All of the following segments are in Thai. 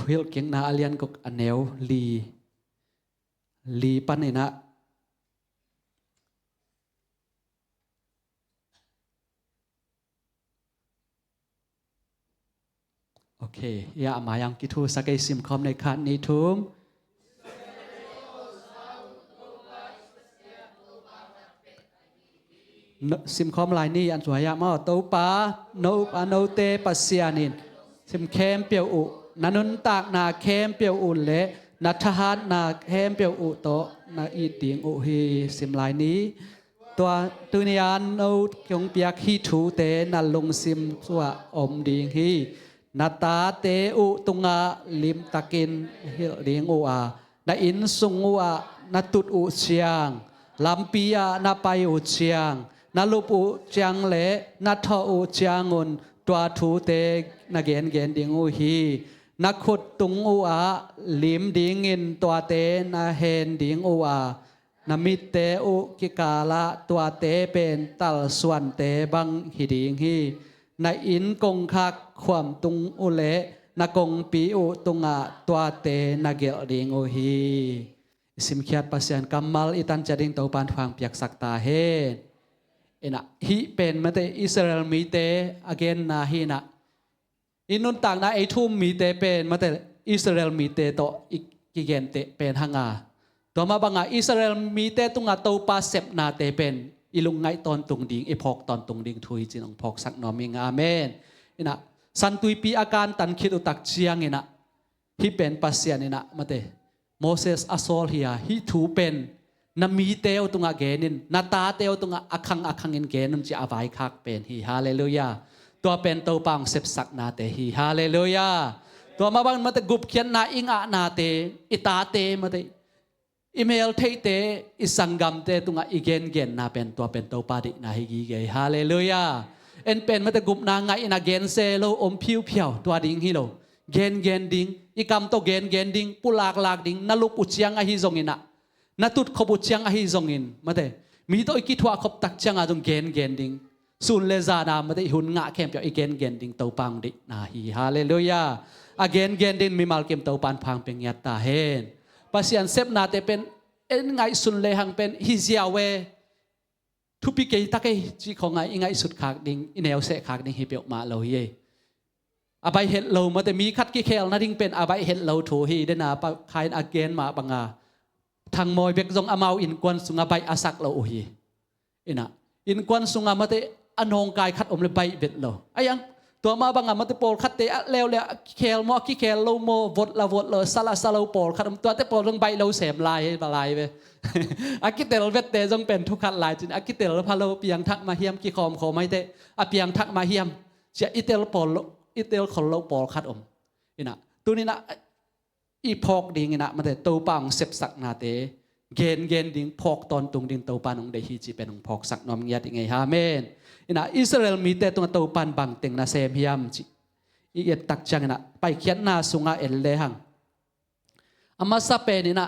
hil keng na alian kok aneu li paninaโอเคยามายังกิทูสักไอซิมคอมในคันนี้ทุ่มซิมคอมไลน์นี่อันสวยมาโตปาโนปาโนเตปัสเซียนินซิมเข้มเปียวอุนันุนตากนาเข้มเปียวอุเละนัทฮัตนาเข้มเปียวอุโตนาอีติงอุฮีซิมไลน์นี้ตัวตุนิยานโนคงเปียกฮีทูเตนัลลงซิมสัวอมดิงฮีนาตาเตอุตุงาลิมตะกินฮิลดิงอุอานาอินสุงอุอานาตุดอุเชียงลัมปียานาไปอุเชียงนาลุปูเจียงเละนาทออุเจียงอุนตัวทูเตนาเกนดิงอุฮีนักขุดตุงอุอาลิมดิงอินตัวเตนาเฮนดิงอุอานามิเตอุกิกาละตัวเตเป็นตัลส่วนเตบังฮิดิงฮีนาอินกงคักความตุงอุเละนากงปีอุตุงะตัวเตนาเกลดิงอุฮีสิมขียดปัสยันกัมมัลอิตันจะดิ่งเตาปานฟังเปียกสักตาเฮนะฮิเป็นมาเตอิสราเอลมีเตอเกนนาฮินะอินุนต่างนะไอทุ่มมีเตเป็นมาเตอิสราเอลมีเตโตอีกิเกนเตเป็นหังาตัวมาบังอาอิสราเอลมีเตตุงะเตาปาเซปนาเตเป็นอิลุงไงตอนตุงดิ่งไอพอกตอนตุงดิ่งทุยจินองพอกสักนอมิงอาเมนนะสันตุยปีอาการตันคิดอุตักเชียงนะฮิเป็นปัสยันนะมาเตโมเสสอัสโซลเฮียฮิทูเป็นนามีเตวตุงะเกนินนาตาเตวตุงะอัคังอินเกนุนจะอภัยคักเป็นฮีฮาเลลูยาตัวเป็นตัวปังเสพสักนาเตฮีฮาเลลูยาตัวมาบังมาเตกุบเขียนนาอิงะนาเตอิตาเตมาเตอีเมลเทเตอิสังกัมเตตุงะอีเกนนาเป็นตัวปาดินาฮิกีเกฮาเลลูยาเอ็นเป็นมาเตกุบนางไงนาเกนเซโลอมพิวเพียวตัวดิ่งฮิโลเกนดิงอีกัมโตเกนดิงปุลากดิงนาลุกอุจยังอหิจงอินะนาตุดขบุจังอหิจงอินมาเตมีตัวอีกิทัวขบตักจังอาจงเกนดิงสุนเลซานามาเตหุนงะเข้มเปียวอีเกนดิงเตาปังดินาฮีฮาเลลูยาอาเกนดิงมีมัลเกมเตาปันพังเป็นยัตตาเฮนปัสยันเซปนาเตเป็นเอ็นไงสุนเลหังเป็นฮิเซียเวทุปิเกยตะเกยจีของไงอิงไงสุดขากดิงอินเอลเซขากดิงฮิเปียวมาโลเยอาใบเห็ดโลมาแต่มีคัดกิเคลนาดิ่งเป็นอาใบเห็ดโลถูฮีเดนาปะคายอาเกนมาบังอาทางมอยเบกจงอามาอินกวนสุงาใบอาสักโลฮีอินะอินกวนสุงามาแต่อันหงกายคัดอมเลยใบเบ็ดโลไอ้ยังตัวมาบังอามาแต่โปลคัดเตะเลวเลยเคลมอกิเคลโลโมวดละวดเลยซาลาซาโลโปลคัดตัวแต่โปลลงใบโลเสมลายบลายไปอากิเตลเวตเตจงเป็นทุกขัดลายจินอากิเตลพาโลเปียงทักมาเฮียมกิคอมขอไม่เตอเปียงทักมาเฮียมเสียอิเตลโปลอิเตลคนโลโปลคัดอมอินะตัวนี้นะอีพอกดิ่งอินะมาแต่ตัวปังเสพสักนาเตเกนดิ่งพอกตอนตุงดิ่งตัวปันองเดฮีจีเป็นองพอกสักนอมเงียดยังไงฮาเมนอินะอิสราเอลมีแต่ตัวปันบังเต็งนาเซมเฮียมจีอีเอตักจังนะไปเขียนนาสุงาเอลเลหังอามาซาเปนินะ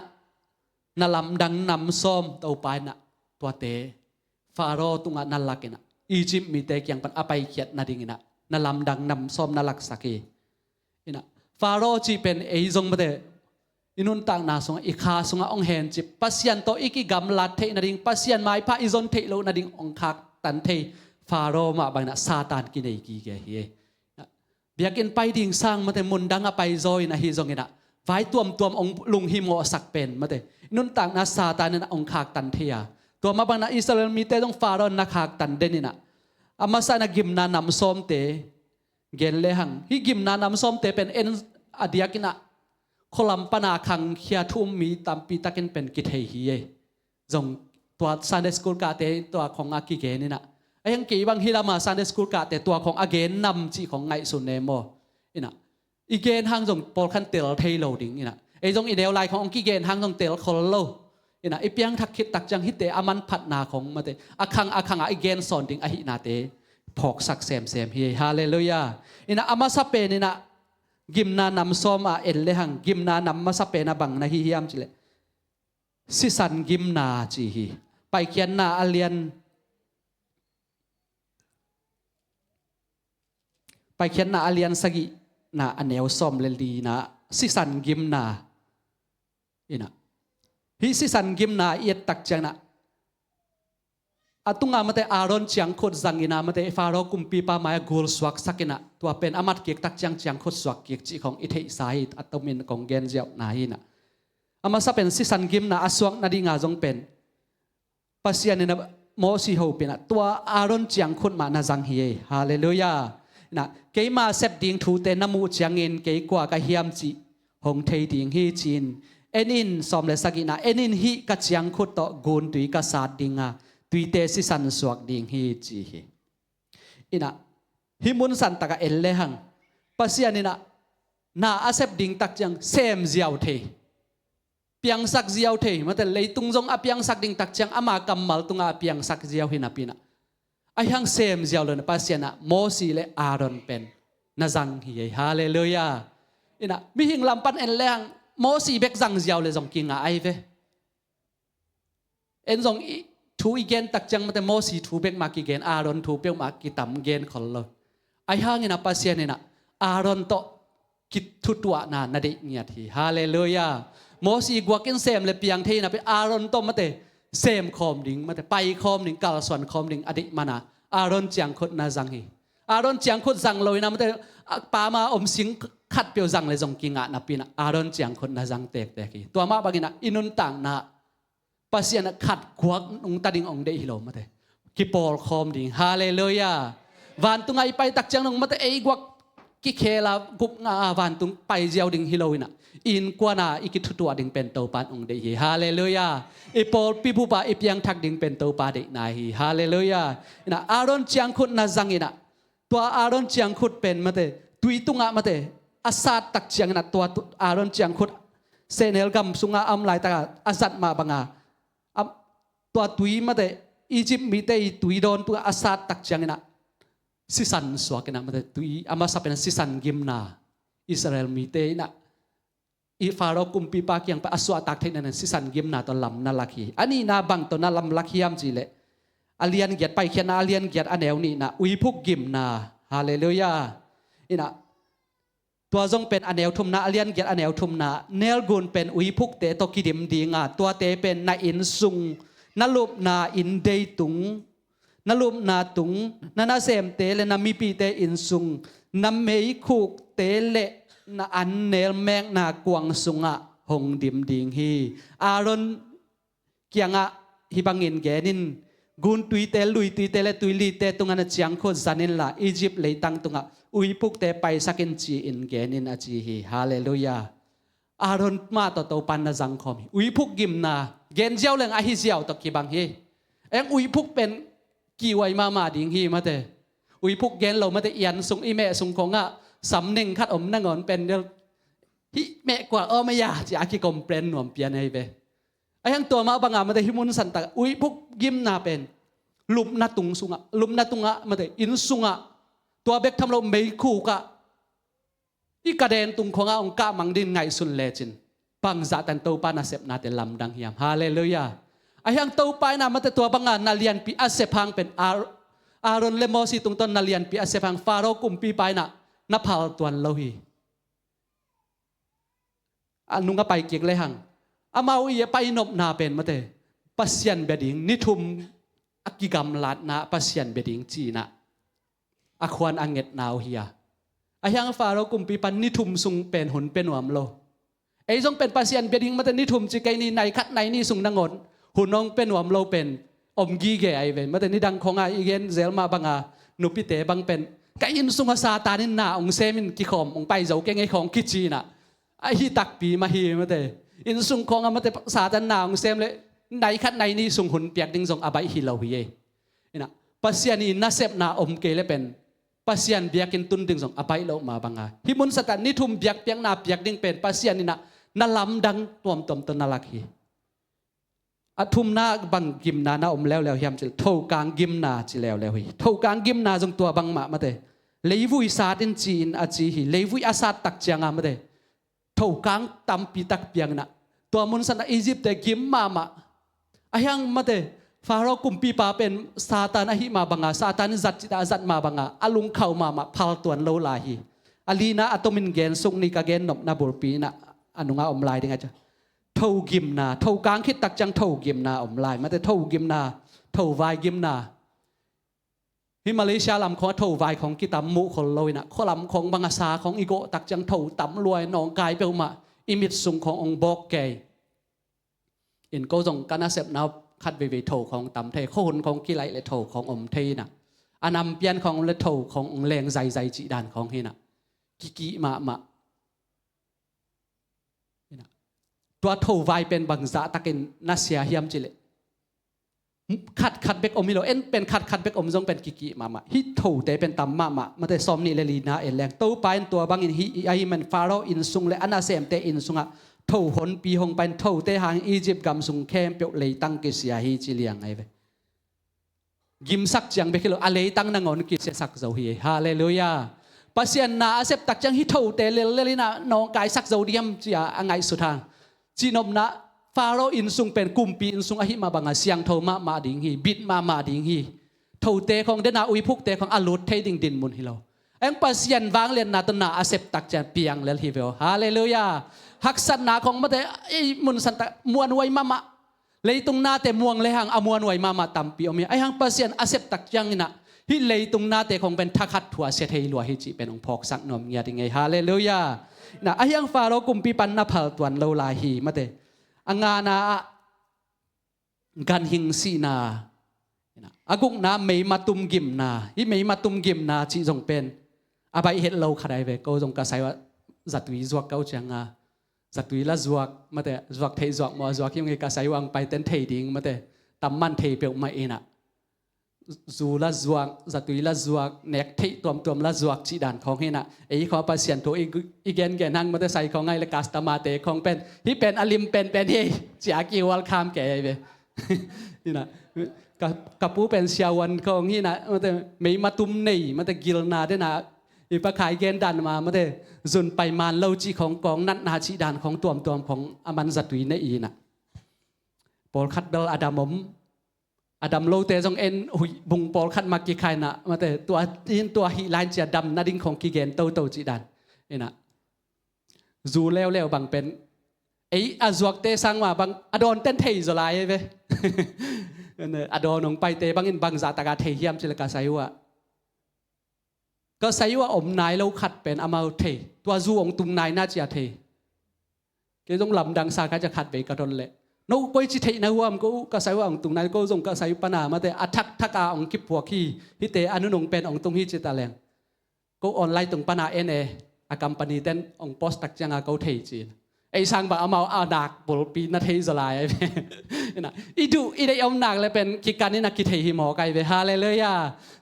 นาลำดังนำซ้อมตัวปายนะตัวเตฟาโรตุงะนาลักนะอียิปต์มีแต่ยังปันอไปเขียนนาดิ่งนะนาลำดังนำซ้อมนาลักสักอินะฟาโรจีเป็นเอจงมาเตอินุนต่างนาสงอีขาสงองเฮนจิปัสยันโตอีกิกัมลัดเทนาดิ่งปัสยันไม้พระอิจนเทโลนาดิ่งองคักตันเทฟาโรมาบังนะซาตานกินเอกีเกเฮเบียกินไปดิ่งสร้างมาเตมุนดังไปจอยนะฮิจงอินะไว้ตัวองลุงฮิโมสักเป็นมาเตนุนต่างนาซาตานนะองคักตันเทียตัวมาบังนะอิสราเอลมีเตต้องฟาโรนักคักตันเดนินะอามาซานะกิมนานำซ้อมเตเกนเลหังฮิกิมนานำซ้อมเตเป็นเอ็นอดียกินะคลัมปนาคังเขียทุ่มมีตามปีตะกินเป็นกิเทฮีเยจงตัวซันเดสกูลกาเตตัวของอากิเกนี่นะไอ้ยังกี่บางฮิรามาซันเดสกูลกาเตตัวของอาเกนนำจีของไงสุนเนโมนี่นะอีเกนหังจงปอลคันเตลเทโลดิ้งนี่นะไอ้จงอีเดลไลขององกิเกนหังจงเตลคอลโลนี่นะไอ้เปียงทักคิดตักจังฮิเตอามันพัดนาของมาเตอาคังไอเกนสอนดิ้งอหินาเตพอกสักเซมเฮียฮาเลลูยานี่นะอามาซาเปนี่นะกิมนานำซ้อมเอลเลหังกิมนานำมาสเปนาบังนะฮิฮิยามจิเลสิสันกิมนาจีฮีไปเขียนนาอเลียนไปเขียนนาอเลียนสกินาอันเนวซ้อมเลลีนะ si san gim na ina hi si san gim na yet tak chang na atunga mate Aaron chiang khot zangina mate Pharaoh kumpi pa maya gol swak sakina tua pen amat kiek tak chiang khot swak kiek chi khong ithei sai atomin kong gen jiao na hi na ama sa pen si san gim na aswak na di nga jong pen pasian na mo si ho pen tua Aaron chiang khot ma na jang hi hallelujah na keima sep ding thu te namu chiang in ke kwa ka hiam chi hong thei ding hi chin enin som le sakina enin hi ka chiang khot to gun tui ka sat dinga tùy tê si san suak ding hi chi hi ina himun san taka elle hang pasian ina na asep ding tak chang sem ziaw the piang sak ziaw the mate leitung jong a piang sak ding tak chang ama kamal tunga piang sak ziaw hina pina ai hang sem ziaw le pasiana Moses le Aaron pen na jang hi hallelujah ina mi hing lampan elle hang Moses bek jang ziaw le jong kinga ai ve en jong thu igen tak chang mate Moses thu bek ma ki gen Aaron thu bek ma ki tam gen khol lo ai hangina pasien ina Aaron to kit thu tua na de nya thi hallelujah Moses gwakin sem le piang the na pe Aaron to mate sem khom ding mate pai khom ding kal swan khom ding adi mana Aaron chiang khot na jang hi Aaron chiang khot jang loi na mate pa ma om sing khat pyo jang le jong kinga na pina Aaron chiang khot na jang tek tek hi to ma bagina inun tang na pasian khat kwak ung tading ong de hilo mate ki pol khom ding hallelujah van tung ai pai tak chang nong mate ei gwak ki khela gup nga van tung pai jiao ding hiloina in kwana ikit tu ding pen to pan ong de hi hallelujah e pol pi bu ba ipyang thak ding pen to pa de na hi hallelujah ina Aaron chiang khut na zangina to Aaron chiang khut pen mate tui tunga mate asat tak chiang na to Aaron chiang khut senel gam sunga am lai ta azat ma bangaตัวตุยมาแต่อียิปต์มีแต่ตุยโดนตัวอาซาตักจังนะสิสันสวากันนะมาแต่ตุยอามาสับเป็นสิสันกิมนาอิสราเอลมีแต่นะอีฟาโรกุมปีปากยังไปอาสวาตักเทนันสิสันกิมนาตัวลำนาลักฮีอันนี้นาบังตัวนาลำลักฮียมจีเล่อาเลียนเกียรไปเขียนอาเลียนเกียรอันเอวนี่นะอุยพุกกิมนาฮาเลลูยาอินะตัวจงเป็นอันเอวทุมนาอาเลียนเกียรอันเอวทุมนาเนลกุนเป็นอุยพุกเตตกิดิมดีงาตัวเตเป็นนาอินซุงนาลุบนาอินเดย์ตุงนาลุบนาตุงนาเซมเตเลนามีปีเตอินซุงนาเมยคูกเตเลนาอันเนลแมงนากวางซุงะหงดิมดิงฮีอารอนเกียงะฮิบังอินแกนินกุนตุยเตลุยตุยเตเลตุยลีเตตุงอันเจียงโคจันินละอียิปต์เลยตั้งตุงะอุยพุกเตไปสักินจีอินแกนินอาจีฮีฮาเลลูยาอารอนมาต่อตัวปันนาจังคอมอุยพุกกิมนาเกณฑ์เจ้าเรื่องอาฮิเจียวตะกี้บางฮีเอ็งอุยพุกเป็นกี่วัยมาดิ่งฮีมาเตอุยพุกเกณฑ์เรามาเตยันสุงอีเมสุงของอ่ะสำเน่งคัดอมนั่งงอนเป็นเดียวฮิเมกว่าไม่ยาจะอากิกลมเปลี่ยนหน่วมเปลี่ยนให้ไปไอ้ยังตัวมาบางงานมาเตฮิมุนสันตะอุยพุกกิมนาเป็นลุมนาตุงสุงอ่ะลุมนาตุงอ่ะมาเตอินสุงอ่ะตัวเบกทำเราไม่คู่กะอีกระเด็นตุงของอ่ะองค์กะมังดินไงสุนเลจินปังจัตันโตปานาเสพนาเตลำดังเฮียมฮาเลลูยาไอ้ยังโตไปนะมันแต่ตัวบางงานนาเลียนปีอาเซพังเป็นอารอนเลโมซีตรงต้นนาเลียนปีอาเซพังฟาโรกุมปีไปนะนับพาลตัวนโลหีอันนุงก็ไปเกียกเลยหังอามาวีไปนบนาเป็นมาแต่ปัสยันเบดิงนิทุมอักิกรรมลาดนาปัสยันเบดิงจีนะอควานอังเงตนาวเฮียไอ้ยังฟาโรกุมปีปันนิทุมสุงเป็นหุนเป็นหวมโลไอ้จงเป็นปัสยันเบดิงมาแต่นิทุมจิกไอนี่ในคัดในนี่สุงนางอนหุ่นน้องเป็นหวมโลเป็นอมกีเกไอเวนมาแต่นี่ดังของอีเกนเซลมาบังอานุปิเตบังเป็นไก่อินสุงซาตานินนาองเซมินกิขอมองไปเจ้าเก่งไอของกิจีน่ะไอฮิตักปีมาฮีมาแต่อินสุงของมาแต่ซาตานนาองเซมเลยในคัดในนี่สุงหุ่นเปียกดิ้งจงอบายฮิลาวีเอนะปัสยันอินนาเซปนาอมเกเลเป็นปัสยันเบียกินตุนดิ้งจงอบายโลมาบังอาฮิมุนสตันนิทุมเบียกเปียงนาเบียกดิ้งเป็นปัสยันนี่นะนาลำดังตัวมตนนาลักฮีอาทุ่มนาบังกิมนานาอมแล้วเฮียมจิเท่ากางกิมนาจิแล้วฮีเท่ากางกิมนาจงตัวบังมาเตเลวุยซาดินจีนอาจีฮีเลวุยอาซาตักจียงมาเตเท่ากางตัมปีตักเปียงนะตัวมุนสันอียิปต์แต่กิมมาอายังมาเตฟาโรกุมปีปาเป็นซาตานอหิมาบังอาซาตานจัดจิตาจัดมาบังอาอลุงเข้ามาพัลตวนโลลาฮี alina atomin gen sung ni ka gen nop na burpi na anunga omlai dinga cha thâu gim na thâu kang khit tak chang thâu gim na omlai ma te thâu gim na thâu vai gim na hi Malaysia lam kho thâu vai khong ki tam mu khol loi na kholam khong bangasa khong igo tak chang thâu tam luai nong kai pe ma imit sung khong ong bok ke in ko jong kana sep na khat ve ve thâu khong tam the khon khong ki lai le thâu khong om the na anam pian khong le thâu khong ong leng zai zai chi dan khong hi na ki maตัวทวายเป็นบังซาตะกินนัสเซียเฮียมจิเลขัดเบกอมมิโลเอ็นเป็นขัดเบกอมจงเป็นกิมาฮิทวเตเป็นตัมมามาแต่ซอมนี่เลลีนาเอแรงตัวไปตัวบางอินฮิไอมันฟาโรอินซุงเลอันนาเซมเตอินซุงะทวหนปีหงเป็นทวเตหางอียิปต์กำซุงเข้มเปียวเลยตั้งกิเซียฮิจิเลียงไอเวกิมสักจังเบกิโลอะไรตั้งนางอนกิเซียสักเจ้าฮีฮาเลลูยาปัสยันนาเซปตักจังฮิทวเตเลลีนาน้องกายสักเจ้าเดียมจีอังไงสุดทางจีนอมนะฟาโรอินซุงเป็นกุมปีอินซุงอหิมาบังเสียงโทมาดิ่งฮีบิดมาดิ่งฮีโทเตของเดนาอุยพุกเตของอลุดเทดิ่งดินมุนฮิโลเอ็งปัสยันวางเลียนนาตนาอาเซปตักจันเปียงเลฮิเวลฮาเลลูยาฮักสันนาของมาเตมุนสันตะมวนไว้มาเลยตรงนาเตมวงเลยหังอมวนไว้มาตัมปีอมีไอหังปัสยันอาเซปตักจังนะฮิเลยตรงนาเตของเป็นทักขัดถั่วเสถียรลัวฮิจิเป็นองค์พอกสักนอมเงียดิ่งไงฮาเลลูยานะไอหังฟาโรกุมปีปันนาพัลตวนโลลาฮีมาเตอังานากันหิงสีนาอากุกนาไม่มาตุมกิมนาที่ไม่มาตุมกิมนาจีจงเป็นอาไปเห็นเราขดายเวก็จงกระใสว่าจัตุยจวกเก้าจังอาจัตุยละจวกมาแต่จวกเทจวกมอจวกยังไงกระใสวังไปเต้นเทดิ้งมาแต่ตำมันเทเปียวมาเองน่ะจูละจวกจัตุยละจวกเน็กเทตัวละจวกจีด่านของเฮน่ะไอ้ขอปัสยันตัวอีแกนนั่งมาแต่ใส่ของไงละกาสตามาเตของเป็นที่เป็นอลิมเป็นเฮจากิวลคามแก่เวนี่นะกับผู้เป็นเชียวันของนี่นะมาแต่ไม่มาตุ้มนี่มาแต่กิลนาได้นะอีปะขายเกนดันมาแต่ส่วนไปมานเล่าจีของกองนัดนาจีด่านของตัวของอามันจัตุยในอีน่ะปอลคัดเบลอาดามอดัมโลเตจงเอ็นบุงปอลขัดมากี่ใครนะมาแต่ตัวฮิลานจะดำนาดิ้งของกิเกนโตจีดันนี่นะจูเลี้ยวบางเป็นไอ้อาจวกเตสังว่าบางอดอนเต้นเทยจะลายไปอดอนลงไปเตบางอินบางจากตากาเทียมจิลกาไซว่าก็ไซว่าอมนายเราขัดเป็นอามาเทตัวจูองตุงนายน่าจะเทก็ต้องลำดังสาก็จะขัดไปกระดอนเลยนู้ก็จิตเทนะว่ามันก็ใส่ว่าองตุงนั้นก็ส่งก็ใส่ปัญหามาแต่อัฐกาองกิบหัวขี้ฮิเตอนุนงเป็นองตุงฮิจิตาแรงก็ออนไลน์ตุงปัญหาเออากัมปนีเต้นองโพสตักจังอาเขาเทจีนไอ้ช่างบ่าเอามาเอาดักบอลปีนาเทสลายไอ้เนะอีดูอีได้อมหนักเลยเป็นกิการนี่นักกิเทหิมอไกไปฮาเลยเลยอ่ะ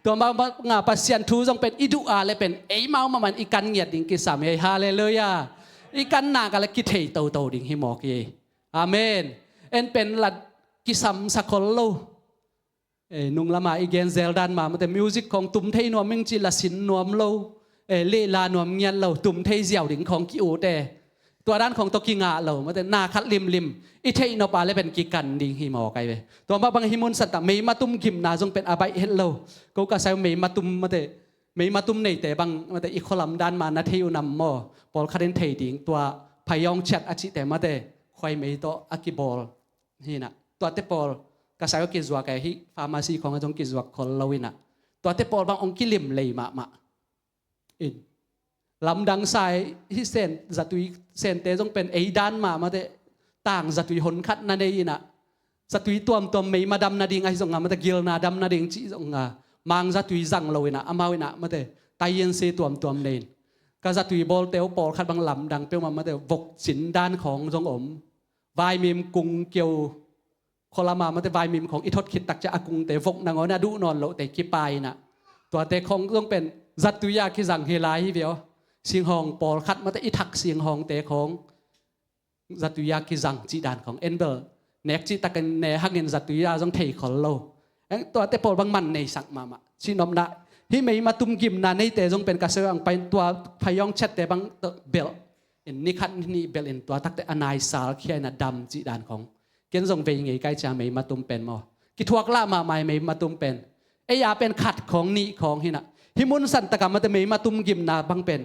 ตัวมางาปัสยันทูจงเป็นอีดูอาเลยเป็นไอ้เมามามันอีกันเงียดดิ่งกิสามฮาเลยเลยอ่ะอีกันหนักอะไรกิเทโตดิ่งหิมอกีอาเมนเอ็นเป็นหลัดกิสัมสักคนโลนุ่งละมาอีเกนเซลดันมาแต่มิวสิกของตุ่มเทนวมมิงจิลสินนวมโลเลลานวมเงียนโลตุ่มเทเจียวดิ่งของกิโอแต่ตัวด้านของตกิงาโลมาแต่นาคัดริมอีเทนอปาเลยเป็นกิกันดิ่งหิมอไกไปตัวมาบางหิมุนสัตว์ไม่มาตุ่มกิมนาจงเป็นอาใบเฮลโลก็กระใสไม่มาตุ่มมาแต่ไม่มาตุ่มในแต่บางมาแต่อีคอลัมด้านมานาเทยุนำมอปอลคาเดนเทดิ่งตัวพยองเช็ดอาชิแต่มาแต่คอยไม่โตอากิบอลนี่นะตัวเตปอลก็ใช้กิจวัตรไอ้ที่ฟาร์มาซีของอาจารย์กิจวัตรคนเราวินะตัวเตปอลบางองค์กิลิมเลยมาอินลำดังสายที่เซนจัตุยเซนเตจงเป็นไอ้ด้านมาแต่ต่างจัตุยหนคัดนั่นเองนะจัตุยตัวไม่มาดำนาดิ่งไอ้ส่งมาแต่กิลนาดำนาดิ่งจีส่งมังจัตุยจังเราวินะอามาวินะมาแต่ไตเย็นเซตัวเนนก็จัตุยบอลเตลปอลคัดบางลำดังเปียวมาแต่วกสินด้านของจงอมวายมิมกุงเกียวคอลามาแต่วายมิมของอิทศคิดตักจะอากุงแต่วกนางอนาดูนอนโลแต่กิปายนะตัวแต่ของต้องเป็นจัตุยาคิจังเฮลายเดียวเสียงห้องปอลคัดมาแต่อิทักเสียงห้องแต่ของจัตุยาคิจังจีดานของเอ็นเบลเน็กจีตักเนหักเงินจัตุยาต้องเทคอลโลตัวแต่ปอลบางมันในสักมาชินอมนะที่ไม่มาตุ้มกิมนาในแต่ต้องเป็นกระเสืองไปตัวพยองเช็ดแต่บางเบลอินนี่ขัดนี่เบลอินตัวทักแต่อนายสาลเขียนดำจีดานของเกณฑ์ส่งไปยังไงใกล้จะไม่มาตุ้มเป็นมั้งกิทวกละมาไม่มาตุ้มเป็นไอ้ยาเป็นขัดของนี่ของหินะฮิมุนสันตกรรมมันจะไม่มาตุ้มกิมนาบังเป็น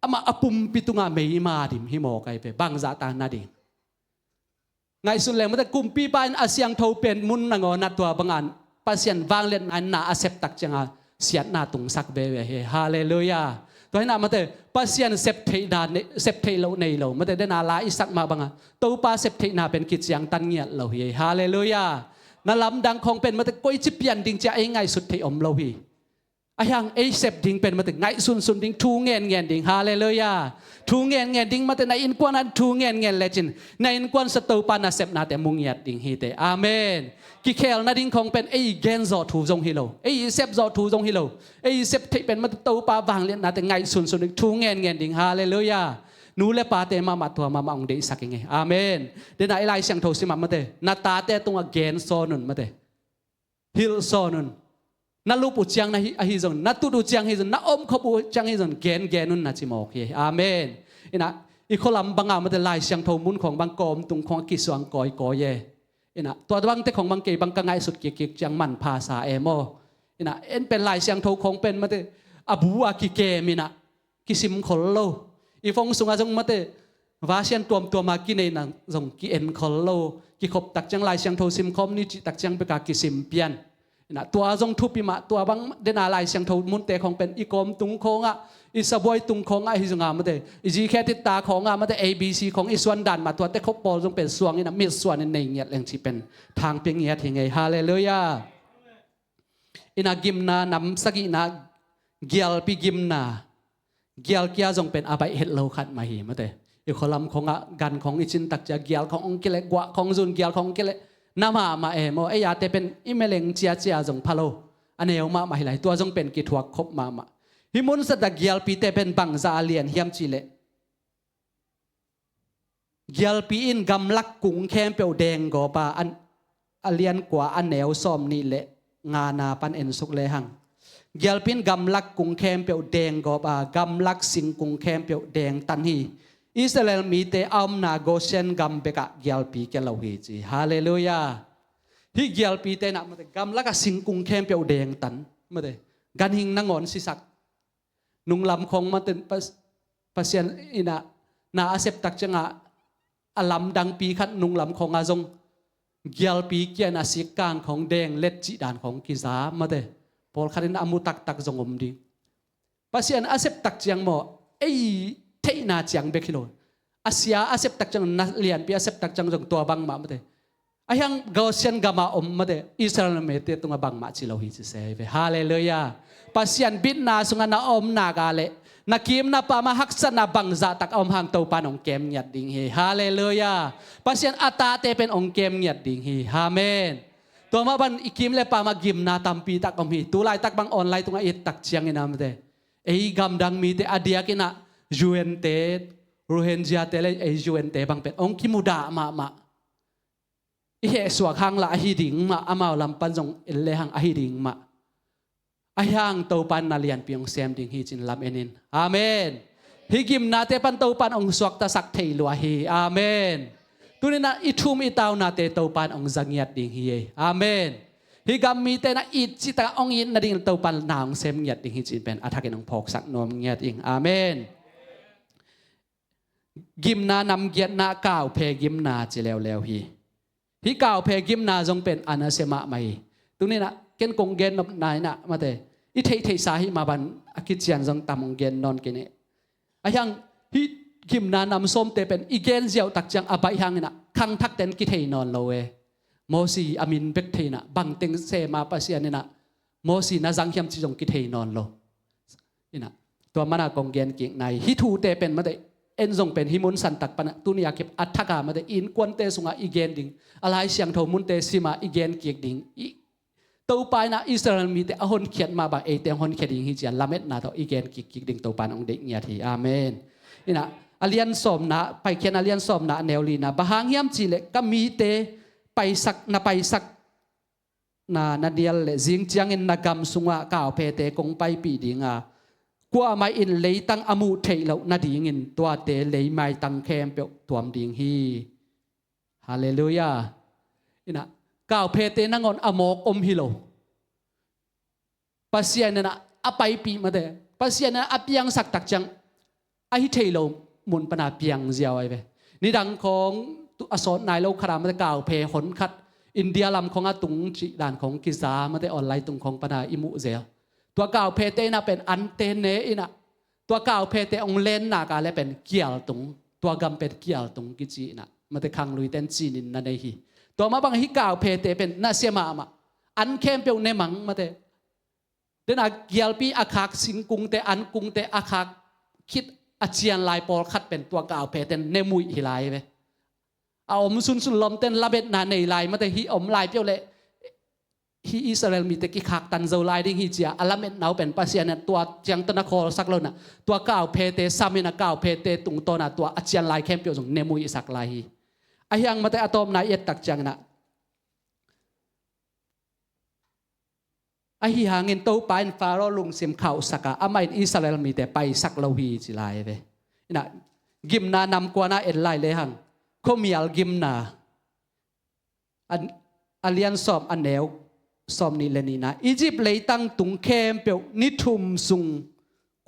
ama apum pitunga mei ma dim hi mo kai pe bang za ta na ding ngai sun leng mate kumpi pan asyang tho pen mun na ngo na tua bangan pasien wang len an na accept tak changa siat na tung sak be we he hallelujah toy na mate pasien sep thei da sep thei lo nei lo mate de na la isak ma banga to pa sep thei na pen kit siang tan ngiat lo hi hallelujah na lam dang khong pen mate koi chi pian ding cha ai ngai sut thei om lo hi ayang ai sep ding pen mate ngai sun ding thu ngen ding hallelujah thu ngen ding mate na in kwan an thu ngen legend na in kwan sa to pa na sep na te mung yat ding hi te amen ki khel na ding khong pen ai gen zo thu jong hi lo ai sep zo thu jong hi lo ai sep thei pen mate to pa wang len na te ngai sun ding thu ngen ding hallelujah nu le pa te ma thua ma ong de saking he amen de na ilai siang tho sim mate na ta te tung again so nun mate hil so nun na lup u chiang na hi zon na tu du chiang hi zon na om khop u chiang hi zon gen nun na chi mok hi amen ina i kholam banga ma de lai siang tho mun khong bang kom tung khong ki swang koi ye ina to bang te khong bang ke bang ka ngai sut ki chiang man pha sa emo ina en pen lai siang tho khong pen ma de abu a ki ke mina ki sim khol lo i phong sunga jong ma de wa sian tuam ma ki nei na jong ki en khol lo ki khop tak chiang lai siang tho sim khom ni chi tak chiang pe ka ki sim pianนะตัวจงทุบปีมาตัวบางเดนอะไรเสียงทูมุนเตะของเป็นอีกมตุงโคงอ่ะอีสบอยตุงโคงอ่ะฮิจงามาเตอีจีแค่ติดตาของอ่ะมาเต ABC ของอีส่วนดันมาตัวเตะเขาปอลจงเป็นส่วนนี่นะมีส่วนในเงียดแรงที่เป็นทางเพียงเงียดยังไงฮาเลลูยาอินากิมนานำสักินาเกียลปีกิมนาเกียลเกียจงเป็นอาบัยเฮดโลขัดมาหีมาเตอีคอลัมของอ่ะกันของอิจินตักจะเกียลขององค์เกล็กวะของซุนเกียลของเกล็กน้ำมาเอโมไอยาเตเป็นอิเมเลงเจียจงพะโลอันเอวมาไหลตัวจงเป็นกิทวกคบมาฮิมุนสตักเกียลปีเตเป็นบังซาเลียนเฮียมจิเลเกียลปีอินกำลักกุ้งแคมเปียวแดงกอบาอันเลียนกว่าอันเอวซ้อมนี่เละงานาปันเอ็นสุกเลหังเกียลปีนกำลักกุ้งแคมเปียวแดงกอบากำลักสิงกุ้งแคมเปียวแดงตันฮีอิสราเอลมีเตอัมนาโกเชนกัมเบกะเกียลปีเกลาฮีจีฮาเลลูยาฮิเกียลปีเตนะมาเตกัมลักสิงกุงเข้มเปียวแดงตันมาเตกันหิงนางอนสิสักนุงลำของมาเตปัสยันอินะนาอาเซปตักจังอาลำดังปีขัดนุงลำของอาจงเกียลปีเกียนาสิกางของแดงเล็ดจีดานของกิซามาเตพอลขัดินอามุตักจงอมดีปัสยันอาเซปตักจังโมไอเทน่าจังเบคิโลอาเซียอาเซปตักจังนักเรียนปีอาเซปตักจังจงตัวบังมาเตอายังกอเซียนกามาอมมาเตอิสราเอลเมเตตุงบังมาจิโลฮิจิเซเวฮาเลลูยาปัสยันบิดนาสุงนาอมนากาเลนักกิมนาปามาฮักษนาบังซาตักอมหังเตาปานองเกมหยัดดิ่งเฮฮาเลลูยาปัสยันอัตาเตเป็นองเกมหยัดดิ่งเฮฮาเมนตัวมาบันอิกิมเลปามากิมนาตัมปีตักอมฮีตุไลตักบังออนไลน์ตุงอิตักเชียงอินามเตเอ้กำดังมีเตอเดียกินะยูเอ็นเตรูเฮนจิอาเตเลยูเอ็นเตบังเป็นองคิมุดามาอิเฮสวกหังละอหิดิงมาอามาลำปันจงเอเลหังอหิดิงมาอายังเตาปันนาเลียนเปียงเซมดิงฮิจินลำเอนินอาเมนฮิกิมนาเตปันเตาปันองสวกตาสักเทลัวฮีอาเมนตุนินะอิทุมอิตาวนาเตเตาปันองจังยัดดิงฮีอาเมนฮิกามีเตนะอิจิตาองยินนาดิงเตาปันนางเซมยัดดิงฮิจินเป็นอาทักเกนองพอกสักนอมยัดอิงอาเมนกิมนานำเกียรตินาก้าวเพกิมนาจิแล้วฮีฮิก้าวเพกิมนาจงเป็นอนาเซมาไม่ตรงนี้นะเกณฑ์กงเกณฑ์นายนะมาเตอิเทสาหิมาบันอคิดเชียนจงตามองเกณฑ์นอนกินเนี่ยอายังฮิกิมนานำส้มเตเป็นอีเกณฑ์เจียวตักจังอบัยหังนะขังทักเต็นกิเทนอนโลเวโมซีอามินเบกเทนะบังเต็งเซมาปัสยานี่นะโมซีนาจังเฮียมจิจงกิเทนอนโลนี่นะตัวมันากงเกณฑ์กิ่งในฮิทูเตเป็นมาเตเอ็นจงเป็นฮิมุนสันตักปนะตุนียาเก็บอัฐกามาเตอินกวนเตสุงาอีเกนดิงอะไรเสียงทมุนเตสิมาอีเกนเกียกดิงตัวไปนะอิสราเอลมีแต่หนเขียนมาบางเอเตหนเขียนดิงฮิจันลาเม็ดนาตัวอีเกนเกียกดิงตัวปานองเด็กเงียทีอาเมนนี่นะอเลียนสมนะไปเขียนอเลียนสมนะแนวลีนะบางเฮียมจีเลก็มีเตไปสักนาเดียลเลจิงจังอินนากำสุงาก่าวเพเตกงไปปีดิงากว่าไม่อินเลยตั้งอมุเทเรานาดีงินตัวเตเลยไม่ตั้งแคมเปียวตัวดิงฮีฮาเลลูยาอินะก่าวเพเตนังอนอโมกอมฮิโลปัสยานะอไปปีมาเตปัสยานะอพยังสักตักจัง ไอ้เทโลมุนปนาเปียงเจียวไอ้เว้นี่ดังของอสอนนายโลครามมันจะกล่าวเพหนคัดอินเดียลำของอาตุงจีด่านของกิซามันจะออนไลน์ตุงของปนาอิมุเจียตัวกล่าวเพเตน่ะเป็นอันเตเนอินะตัวกล่าวเพเตองเลนน่ะก็เลยเป็นเกียลตุงตัวกำเป็นเกียลตุงกิจีน่ะมันจะคังลุยเต้นจีนินนั่นเองฮีตัวมาบางฮิกล่าวเพเตเป็นน่าเสียมาอันเข้มเปียวในมังมาเตเดนอาเกียลปีอาคักสิงกุงเตอันกุงเตอาคักคิดอาเจียนลายปอลคัดเป็นตัวกล่าวเพเตนเนมุยฮิไลเวเอาอมซุนลมเต้นละเบ็ดนาในลายมาแต่ฮีอมลายเปียวเลยฮีอิสราเอลมีแต่กิคักตันเจ้าลายดิ้งฮีเจียอัลเม็ดนาเป็นปัสยานะตัวจังตนะคอสักแล้วนะตัวกล่าวเพเตซามินะกล่าวเพเตตุงโตนะตัวอาเจียนลายเข้มเปียวจงเนมุยสักลายฮีไอ้ยังมาแต่อะตอมนายเอ็ดตักจังนะไอ้ฮีหาเงินโตไปน์ฟาโรลุงเสียมข่าวสักอะอามาอินอิสราเอลมีแต่ไปสักเลาฮีจิลายเวนะกิมนานำกว่านาเอ็ดลายเลยหังเขามีอัลกิมนาอันเลียนสอบอันแนวสอบนี่เลนีนะอียิปต์เลยตั้งตุงเข้มเปียวนิทุมสุง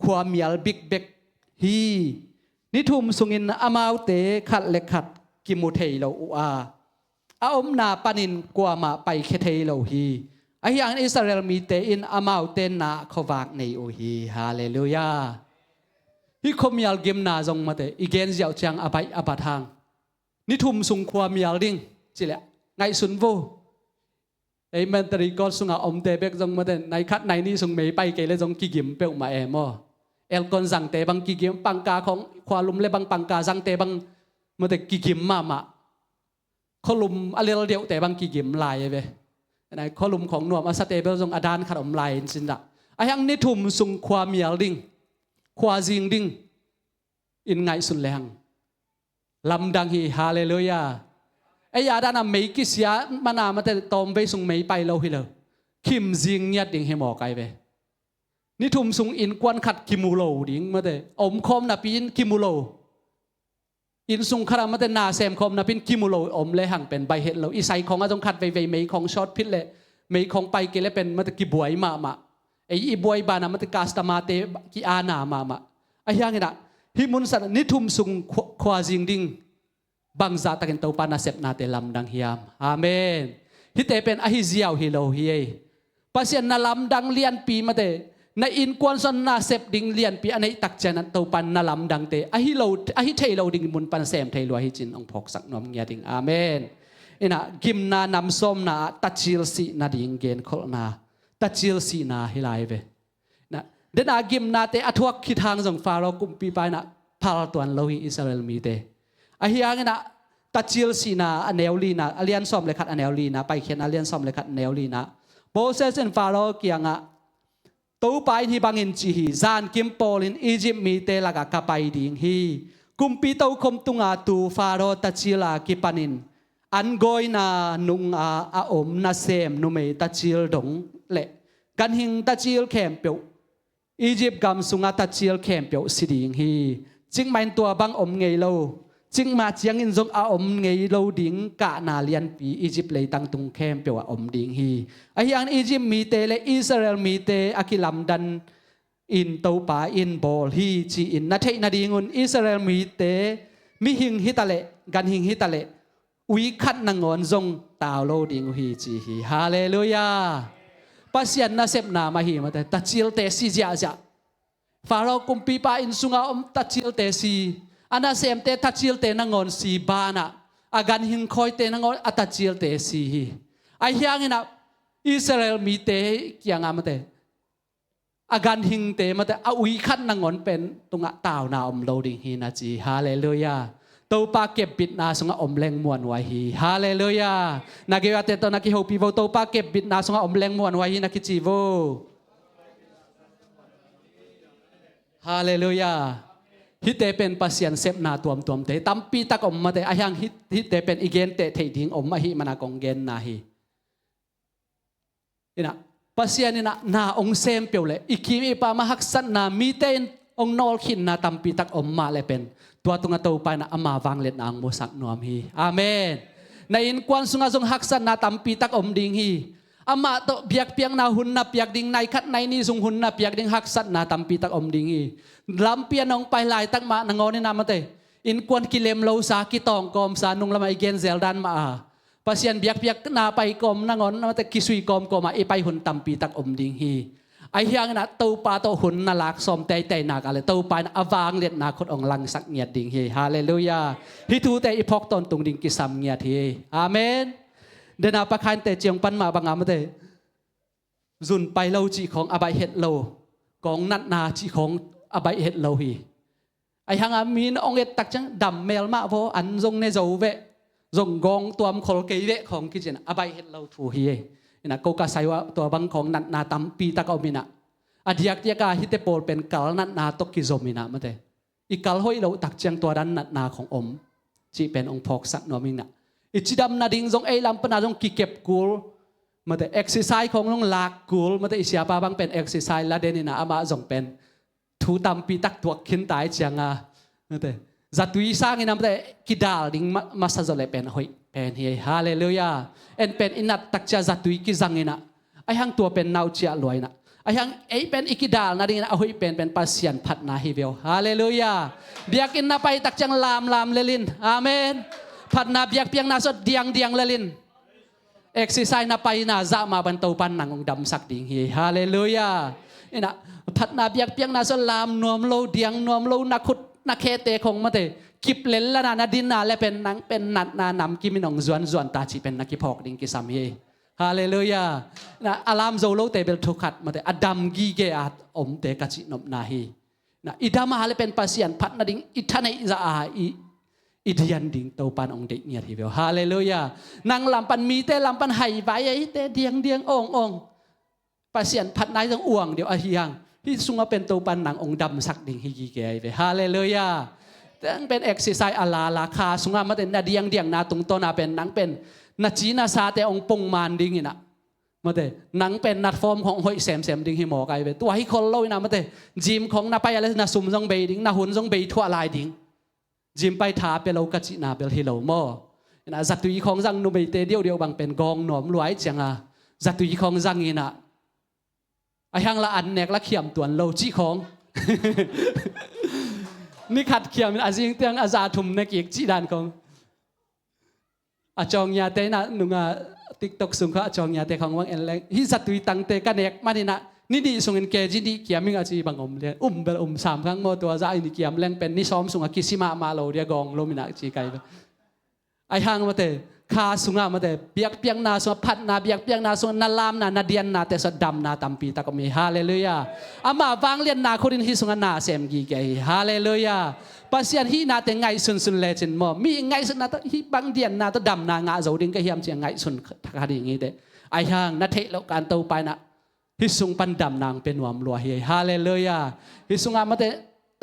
ความมีอัลบิกเบกฮีนิทุมสุงอินอามาวเตขัดเล็กขัดกิมุเทยเราอาอมนาปนินกว่ามาไปเคเทยเราฮีไอ้ยังอิสราเอลมีเตอินอามาวเตนาเขาวากในโอฮีฮาเลลูยาฮิคอมีอัลกิมนาจงมาเตอีเกนเจียวจังอภัยอภัทางนิทุมสุงความมีอัลดิ้งจิเลไงสุนโวไอ้แมนตรีก็สุงอาอมเตเบกจงมาเตในคัดในนี่สุงไม่ไปเกลจงกิกิมเปลมามอเอลกอนสังเตบังกิกิมปังกาของความลุมเลบังปังกาสังเตบังมาเตกิกิมมาเขาลุมอเลลเดียวแต่บังกิกิมลายเว้ในข้อลุมของหนวมอาสเตเบลจงอดานขัดอมลายสินละไอ้ยังนิทุมสุงความมีอัลดิ้งความจิงดิ้งอินไงสุนแรงลำดังฮีฮาเลลูยาไอ้ยาดานะไม่กิสยามานามาแต่ตอมไปส่งไม่ไปเราฮิเลคิมจิงยัดดิ่งให้หมอไกไปนี่ทุ่มส่งอินกวนขัดกิมูโลดิ่งมาแต่อมคอมนับอินกิมูโลอินส่งขรามาแต่นาเซมคอมนับอินกิมูโลอมเลยห่างเป็นใบเห็ดเราอีไซของอาจงขัดไปไม่ของช็อตพิษเลยไม่ของไปเกลเป็นมาแต่กิบวยมาไอ้อีบวยบานามาแต่กาสตามาเตกิอานามาไอ้ยังไงนะฮิมุนสันนิทุมสุงควาจิงดิ้งบางจากตักเตาปานาเซปนาเตลำดังฮิยามอาเมนฮิเตเป็นอหิเซียวฮิโลฮิเอปัสยานาลำดังเลียนปีมาเตในอินกวนสันนาเซปดิ้งเลียนปีอันนี้ตักเจนันเตาปันนาลำดังเตอหิโลอหิเทโลดิ้งมุนปันเซมเทโลฮิจินองพกสักนอมเงียดิ้งอาเมนอินะกิมนานำส้มนาตัดจิลสีนาดิ้งเกนโคนาตัดจิลสีนาฮิไลเวนะเดนากิมนาเตอทวกคิดทางส่งฟาโรกุมปีไปนะพาลตัวนโลหิอิสราเอลมีเตไอ้ยังนะตัดจิลสีนาอันเนลลีนาอเลียนซอมเลขัดอันเนลลีนาไปเขียนอเลียนซอมเลขัดเนลลีนาโบเซสเนฟาโรเกียงะตู้ไปที่บางอินจีฮีจานกิมโปลินอียิปต์มีเตลากะกะไปดิ่งฮีกุมปีตู้คมตุงอาตูฟาโรตัดจิลากิปานินอันโกยนานุงอาอมนาเซมนุเมตัดจิลดงเละกันหิงตัดจิลแคมเปียวอียิปต์กำสุงอาตัดจิลแคมเปียวสิดิ่งฮีจึงไม่ตัวบางอมเงยโลจึงมาเจียงอินจงอาอมเงยโลดิ่งกะนาเลียนปีอียิปต์เลยตั้งตุงแคมเปียวอมดิ่งฮีไอ้ยังอียิปต์มีเตและอิสราเอลมีเตอากิลัมดันอินตูปาอินบอลฮีจีอินนาเทนาดิ่งอุนอิสราเอลมีเตมีหิงฮิตาเลกันหิงฮิตาเลวิคัดนางอนจงตาวโลดิ่งฮีจีฮีฮาเลลูยาปัสยันนาเซปนามาฮีมาแต่ตัดจิลเตซีเจียจ้าฟาโรกุมปีปาอินสุงาอมตัดจิลเตซีอันนั้นเซมเตตัดจิลเตนางอนซีบานะอาการหิงคอยเตนางอนอัตัดจิลเตซีไอ้ยังนะอิสราเอลมีเตกี่ยงมาเตอาการหิงเตมาแต่อาวิคัดนางอนเป็นตรงตาวนาอมโลดิ่งฮีนะจีฮาเลลูยาตัวปาเก็บบิดนาสงอมแรงมวนไว้ฮีฮาเลลูยานักเกี่ยวกับตัวนักเกี่ยวกับพิวตัวปาเก็บบิดนาสงอมแรงมวนไว้ฮีนักจิโวฮาเลลูยาฮิตเตเป็นปัสยันเซปนาตัวมเตตั้มปีตักอมมาเตอายังฮิตเตเป็นอีเกนเตเทดิ้งอมมาฮีมานากงเกนนาฮีนี่นะปัสยันนี่นะนาองเซมเปียวเลยอีคิมอีปามาฮักสันนามีเตนองนอลขินนาตั้มปีตักอมมาเลยเป็นตัวตุงตัวไปนะอามาวังเล็ดนางโมสักนวมฮีอาเมนในอินกวนสุงาจงฮักสันนาตั้มปีตักอมดิ้งฮี อามาโตเบียกเปียงนาหุ่นนาเปียกดิ่งในขัดในนี่ซุงหุ่นนาเปียกดิ่งหักสัตนาตัมปีตักอมดิ่งอีลำเปียนองไปลายตักมานางอนี่นามาเตอินควนกิเลมเลาสากิตองกอมสานุงละมาอีเกนเซลดันมาpasien biak-biak na pai kom nangon na te kisui kom koma e pai hun tampi tak om ding hi ai hiang na to pa to hun na lak som tai tai na ka le to pa na awang let na khot ong lang sak ngiat ding hi hallelujah hi tu te i phok ton tung ding ki sam ngiat hi amen de na pa khan te chiang pan ma bangam te zun pai lo chi khong abai het lo kong nat na chi khong abai het lo hi ai hang amin ong et tak chang dam mel ma vo an jong ne zo ve dòng gong tuam khol kei ve khong ki chen abai het lo thu hi ina ko ka sai wa to bang khong nat na tam pi ta ka omina adiak tia ka hi te pol pen kal nat na to ki zomina ma te i kal hoi lo tak chang to dan nat na khong om chi pen ong phok sak no ming na i chi dam na ding jong ei lam pa na jong ki kep kul ma te exercise khong long lak kul ma te i sia pa bang pen exercise la den ina ama jong pen thu tam pi tak tuak khin tai chang a ma te zatui sang inam te kidal ding masazole pen hoi pen hi hallelujah en pen inat takcha zatui ki zangina ai hang tua pen nau chia loina ai hang ei pen ikidal na ding na hoi pen pasian phat na hi vel hallelujah biakin na pai takchang lam lelin amen phat na biak piang na so diang lelin exercise na pai na za ma ban tau pan nang ong dam sak ding hi hallelujah ina phat na biak piang na so lam nom lo diang nom lo na khutนักเคเตคงมาเตกิบเล่นละนาดินนาและเป็นนังเป็นนัดนานำกิมินองจวนตาจีเป็นนักกิพอกดิงกิสามีฮาเลลูยานะอารามโซโลเตเบลทุขัดมาเตอดัมกีเกอาอมเตกัจินบนาฮีนะอิดามาฮาเลเป็นปัสยันพัดนาดิงอิทานอิซาอาอิดยันดิงเตาปันองเด็กเนี่ยทีเดียวฮาเลลูยานางลำปันมีเตลำปันไฮไว้เตเดียงองปัสยันพัดนายต้องอ่วงเดี๋ยวอาฮิยังที่สุงเป็นตัวปันหนังองดำสักดิ่งฮิกิเกยไปฮาเลลูยาแต่เป็นเอ็กซ์ไซส์อาลาลาคาสุงมาเป็นนาเดียงนาตรงต้นนาเป็นหนังเป็นนาจีนาซาแต่องปงมานดิ่งนะมาแต่หนังเป็นนัดฟอร์มของหอยแซมดิ่งฮิหมอกายไปตัวฮิคนเล่านะมาแต่จิมของนาไปอะไรนาซุ่มซงเบยดิ่งนาหุ่นซงเบยทั่วลายดิ่งจิมไปท้าเปเรากัจินาเปลฮิโลโมนะจัตุยของจังนุเบยเตเดียวบางเป็นกองหนอมรวยจังอ่ะจัตุยของจังอินะไอ้หังละอันเนกละเขียมตัวโลจิของนี่ขัดเขียมอาจิงเตียงอาจาทุมในเกียกจีดานของอาจองยาเตนะนุงาติ๊กตอกสุงเขาอาจองยาเตของวังเอ็นเล็กฮิสัตุยตังเตกันเนกมาดินะนี่ดีสุงเอ็นเกจิดีเขียมิงอาจีบังอมเลยเบล3 ครั้งโมตัวจะอินเขียมแรงเป็นนี่ซ้อมสุงอากิซิมาโลเดียกองโลมินาจีไกไอ้หังมาเตคาสุงามาเตเบียกเปียงนาสวพัดนาเบียกเปียงนาสวนาลามนาเดียนนาเตสดำนาตัมปีตะก็มีฮาเลลูยาอามาวังเลียนนาคนอินฮิสุงานาเซมกีเกยฮาเลลูยาปัสยันฮีนาเตไงสุนเลจินมอมีไงสุนนาตฮีบังเดียนนาตดำนางาโจดิงก็เฮียมเจียงไงสุนทักฮาดีงี้เตไอห่างนาเทโลการเตาไปนะฮิสุงปันดำนางเป็นวามลัวเฮฮาเลลูยาฮิสุงามาเต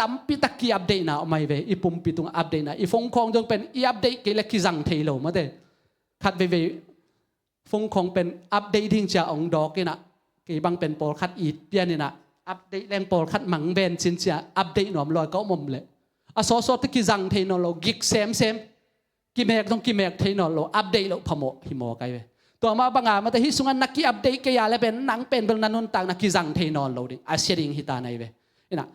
ตัมปีตะกีอัปเดตนาออกมาเวอีปุ่มปีตุงอัปเดตนาอีฟงคองจงเป็นอีอัปเดตเกล็กกิจังเทโลมาเตคัดเวฟงคงเป็นอัปเดตทิ้งจะองดอกนี่นะกี่บางเป็นโปรคัดอีดเปียนี่นะอัปเดตแรงโปรคัดหมังเบนชินจะอัปเดตหนอมลอยก็มุมเลยอสอสอตะกิจังเทโนโลกิกเซมกิเมกต้องกิเมกเทโนโลอัปเดตโลพโมหิโมไกเวตัวมาบางอามาแต่ฮิสุงันนักกีอัปเดตก็ยาเลยเป็นหนังเป็นนันนุนต่างนักกิจังเทโนโลดิอาเซียดิงฮิตาในเวนี่นะ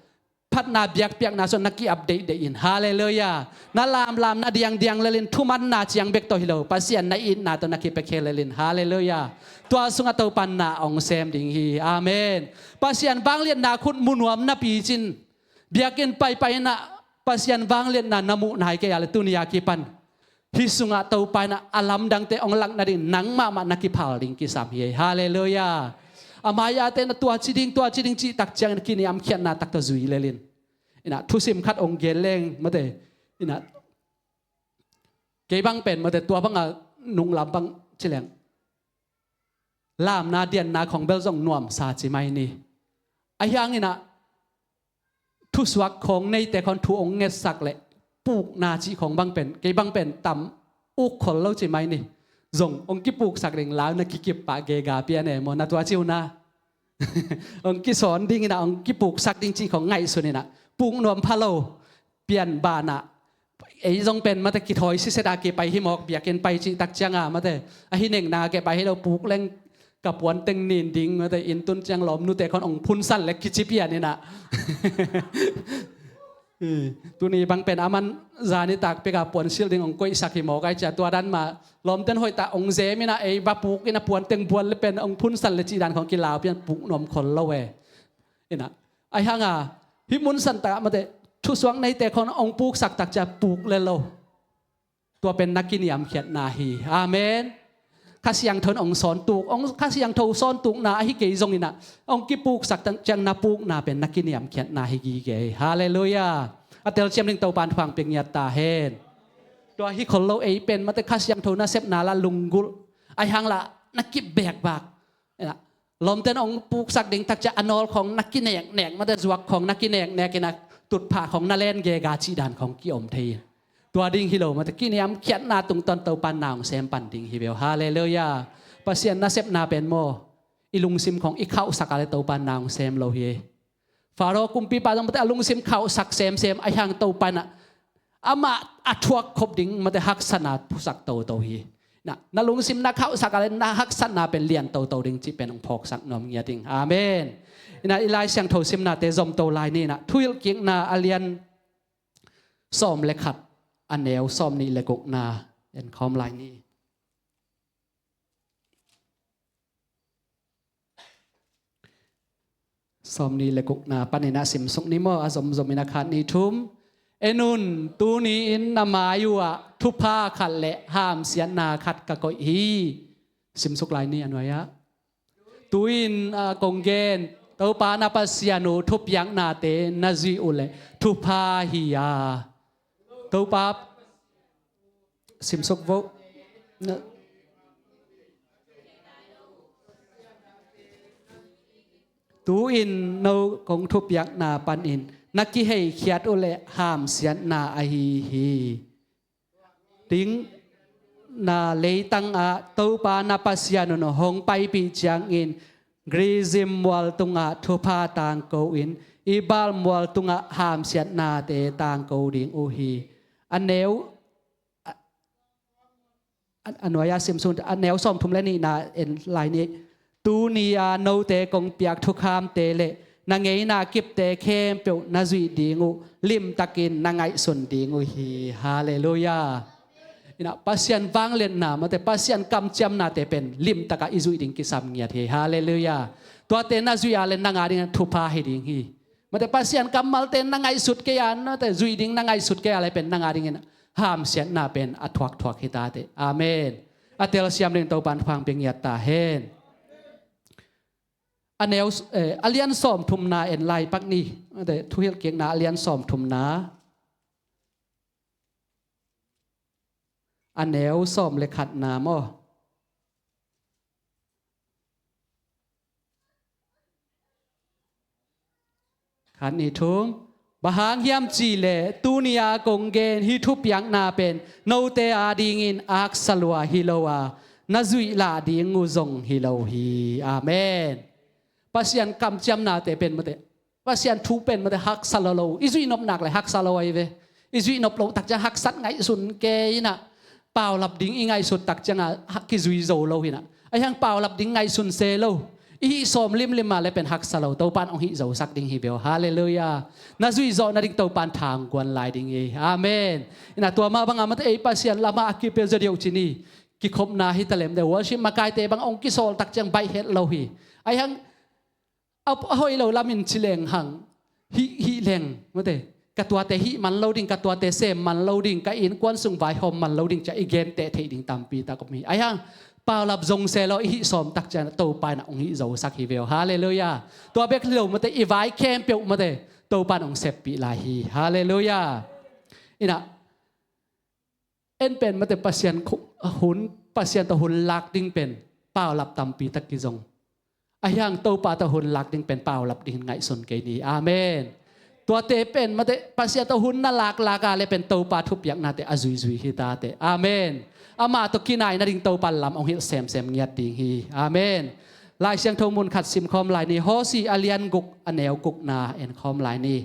พัฒนาเบียกเปียกนาส่วนนักกีอัปเดตได้ยินฮาเลลูยานาลามนาเดียงเลลินทุมันนาเจียงเบกโตฮิโลปัสยันนาอินนาตัวนักกีเปเคเลลินฮาเลลูยาตัวสุงตัวปันนาองเซมดิงฮีอาเมนปัสยันบางเลียนนาคุณมุนวมนาปีจินเบียกินไปนะปัสยันบางเลียนนานามุนายเกยาเลตุนิยากีปันฮิสุงตัวไปนะอาลัมดังเตองลักนาดินนังมานักกีพาลิงกิสามฮีฮาเลลูยาอามายาเตนตัวจีดิงจีตักเจียงกินยามเขียนนาตักตัวจุยเลลินอินะทุสิมคัดองเกลเลงมาเตอินะเกบังเป็นมาเตตัวบังนุงลำบังเฉลียงลามนาเดียนนาของเบลซองนวมซาจิไม่นี่ไอ้ยังอินะทุสวักของในแต่คนทุองเงสักเลยปลูกนาจีของบังเป็นเกบังเป็นต่ำอุกคนเล่าจิไม่นี่ส่งองกิปลูกสักเร่งแล้วนักกิบปะเกกาเปียเนมนาตัวจิวนาองกิสอนดิ้งนะองกิปลูกสักดิ้งจีของไงสุดนี่นะปุงนวมพะโลเปลี่ยนบานะไอ้จงเป็นมาแต่กิถอยซิเสดาเกไปหิมอกเบียกินไปจีตักจังอ่ะมาแต่ไอ้หิเน่งนาเกไปให้เราปลูกเล่ง กับวันเต็งนินดิ้งมาแต่อินตุนจังหลอมนูแต่คนองพุนสั้นและกิจิเปียนี่นะตัวนี้บางเป็นอามันจานิตากไปกับปวนซิลดิ้งองก้อยสักหิมอกไอจะตัวดันมาลอมเต้นหอยตาองเซมินะไอ้บาปุกอินะปวนเต็งปวนเลยเป็นองพุนสั้นและจีดันของกีฬาเพียงปุกนมคนละเวอินะไอ้ห่างฮิมุนสันตะมาแต่ทุสวงในแต่คนองปุกสักตักจะปุกเลยโลตัวเป็นนักกินยามเขียดนาฮีอาเมนข้าเสียงทนองสอนตุกองข้าเสียงทนสอนตุกนาฮิเกยจงนี่นะองกิปุกสักจังนาปุกนาเป็นนักกินยามเขียดนาฮิกีเกยฮาเลลูยาอัตเตลเชียมลิงเตาปานฟังเปียงยาตาเฮนตัวฮิคนเราเป็นมาแต่ข้าเสียงทนนาเซบนาละลุงกุลไอหังละนักกิบแบกบากนะลมเต้นองปุกสักดิ่งทักจะอนอลของนักกินแหนกมาแต่จวักของนักกินแหนกนะตุดผ่าของนาเลนเกกาจีดานของกิอมเทีตัวดิ่งฮิโลมาตะกี้นี่ยามเขียนนาตุงตอนเตาปันนาวเซมปันดิ่งฮิเบลฮาเลลูยาปัสยันนาเซบนาเป็นโมอิลุงซิมของอีเข้าสักอะไรเตาปันนาวเซมโลเฮฟาโรกุมปีปาต้องมาแต่ลุงซิมเข้าสักเซมไอห่างเตาปันอะอามาอัดวกคบดิ่งมาแต่ฮักษณะผู้สักเตาฮีนะลุงซิมนาเข้าสักอะไรนาฮักษณะเป็นเลียนเตาดิ่งจีเป็นองพอกสักนอมเงียดิ่งอาเมนนะอีไลเสียงโทซิมนาเตจอมเตาไลนี่นะทุยลกิงนาอเลียนซ้อมเล็กขัดอันแนวซ้อมนี่เลยกกนาเอ็นคอมไลน์นี่ซ้อมนี่เลยกกนาปันนาสิมสุกนิโมอาสมมินาคันนี่ทุ่มเอนุนตูนี้อินนามาอยู่อะทุพาขัดเละห้ามเสียนาขัดกะกอยฮีสิมสุกไลน์นี่อันไว้อะตูอินกงเกนเตาปานาปัสยานุทุบยังนาเตนาจีอุเลทุพาฮียาเตาปับสิมสุกโวตูอินนูกงทุบยักนาปันอินนักกิให้เขียดอุเลห้ามเสียนาอฮีติ้งนาเลยตังอาเตาปานาปัสยานุนหงไปปีจังอินกรีซิมวัลตุงอาทุพาตางโกอินอีบาลมัวลตุงอาห้ามเสียนาเตตางโกดิงอุฮีอันเนวอันวายาสิมซุนอันแนวซ้อมทุ่มและนี่นาเอ็นไลน์นี้ตูนีอาโนเตกงเปียกทุกขามเตเลนางเงยนากิบเตเข้มเปียวนาจุยดีงูลิมตะกินนางไงสุนดีงูฮีฮาเลลูยาอินะปัสยันวางเล่นนามาแต่ปัสยันกำจำนาเตเป็นลิมตะกะอิจุยดิงกิสามเงียเทฮาเลลูยาตัวเตนาจุยอาเลนนางอาดิงทุพาฮิดิงฮีมาแต่ปัสยันกำมัลเตนนางไงสุดเกียนนะแต่จุยดิงนางไงสุดเกียอะไรเป็นนางอาดิงนะห้ามเสียนาเป็นอัตวักฮิตาเตอาเมนอัตเตลเซียมเรื่องตัวปันฟังเปียงยัตตาเฮนอันแนวอเลียนซ้อมทุมนาเอ็นไลปักนี่แต่ทุเรศเกียงนาอเลียนซ้อมทุมนาอันแนวซ้อมเลขัดนามอขันนี่ทุ่งบาหางยามจีเลตูนียากงเกนฮิทุบยังนาเป็นโนเตอาดิงินอักสลัวฮิโลวานาจุยลาดิงูจงฮิโลฮีอาเมนปัสยันกำจำนาเตเป็นมาเตปัสยันทุเป็นมาเตฮักสลโลอิจุยนบหนักเลยฮักสลอยเวอิจุยนบโลตักจะฮักสัตไงสุนเกยนะเปล่าหลับดิ้งอีไงสุดตักจะงาฮักกิจุยโซโลหินะไอ้ยังเปล่าหลับดิ้งไงสุนเซโลอีสอมลิมมาเลยเป็นฮักสลาวตัวปันองฮิโซสักดิ้งฮิเบลฮาเลลูยานาจุยโซนาดิ้งตัวปันทางกวนลายดิ้งเออาเมนนะตัวมาบังอามาเตไอปัสยันลามาอักกิเปจะเดียวจินีกิคบนาฮิตะเลมเดวชิมากายเตบังองกิโซตักจังใบเฮดโลฮีไอ้ยังเอาหอยเราลามินชิเลงหังฮิเลงมาเตกตัวเตฮิมันเราดิ่งกตัวเตเซมมันเราดิ่งกอินกวนสุงไวหอมมันเราดิ่งจะอีเกนเตะเทดิ่งตามปีตากมีไอ้ยังเปล่าลับจงเซลอิสอมตักจันโตไปนะองฮิโซสักฮิเวลฮาเลลูยาตัวเบกเลียวมาเตอีไวเข้มเปียวมาเตโตปานองเซปปีลาฮีฮาเลลูยาอินะเอ็นเป็นมาเตปัสยันหุนปัสยันตะหุนลักดิ่งเป็นเปล่าลับตามปีตักกิจงไอ้ยังโตปาตะหุนลักดิ่งเป็นเปล่าลับดิ่งไงสนเกนีอาเมนตัวเตเป็นมาเตปัสยันตะหุนน่าลักลากาเลยเป็นโตปาทุบยักนาเตอจุยจุยฮิตาเตอาเมนอามาตกินายนาดิ่งโตปันลำองฮิเซมเงียดดิ่งฮีอาเมนลายเสียงทงมุนขัดซิมคอมลายนี้ฮอซีอาเลียนกุกอเนวกุกนาเอ็นคอมลายนี้